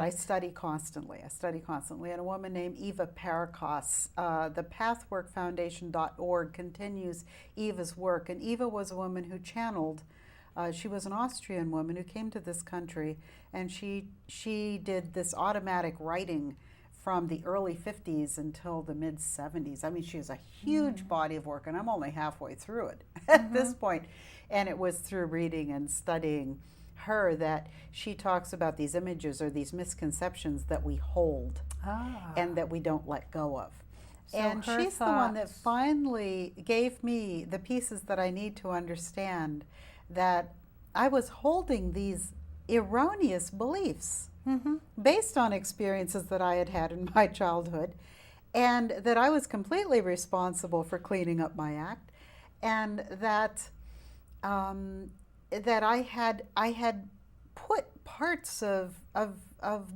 I study constantly. And a woman named Eva Parakos, the pathworkfoundation.org continues Eva's work. And Eva was a woman who channeled. She was an Austrian woman who came to this country, and she did this automatic writing from the early 50s until the mid 70s. I mean, she has a huge body of work, and I'm only halfway through it at this point. And it was through reading and studying her that she talks about these images or these misconceptions that we hold and that we don't let go of. So and her she's the one that finally gave me the pieces that I need to understand that I was holding these erroneous beliefs based on experiences that I had had in my childhood, and that I was completely responsible for cleaning up my act, and that that I had put parts of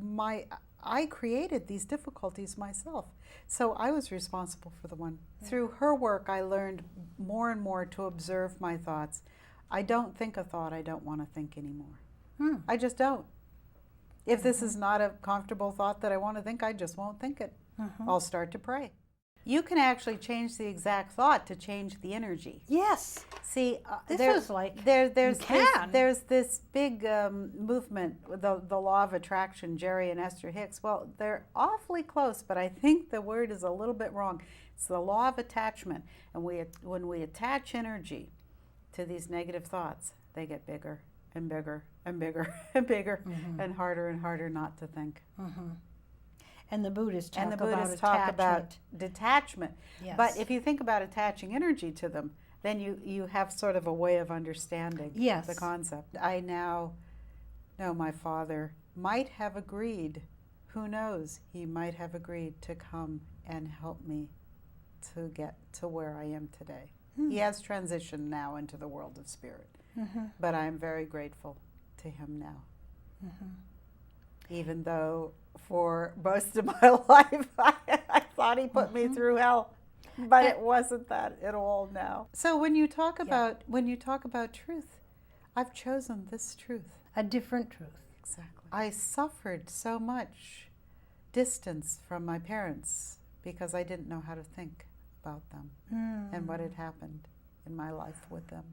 my, I created these difficulties myself. So I was responsible for the one. Through her work, I learned more and more to observe my thoughts. I don't think a thought I don't want to think anymore. I just don't. If this is not a comfortable thought that I want to think, I just won't think it. I'll start to pray. You can actually change the exact thought to change the energy. Yes. See, This is like there's this big movement, the law of attraction, Jerry and Esther Hicks. Well, they're awfully close, but I think the word is a little bit wrong. It's the law of attachment. And when we attach energy to these negative thoughts, they get bigger and bigger and bigger and bigger and harder not to think. And the Buddhists talk about detachment. Yes. But if you think about attaching energy to them, then you have sort of a way of understanding the concept. I now know my father might have agreed, who knows, he might have agreed to come and help me to get to where I am today. He has transitioned now into the world of spirit, but I am very grateful to him now. Even though for most of my life I thought he put me through hell, but it wasn't that at all now. So when you talk about truth, I've chosen this truth. A different truth. Exactly. I suffered so much distance from my parents because I didn't know how to think about them and what had happened in my life with them.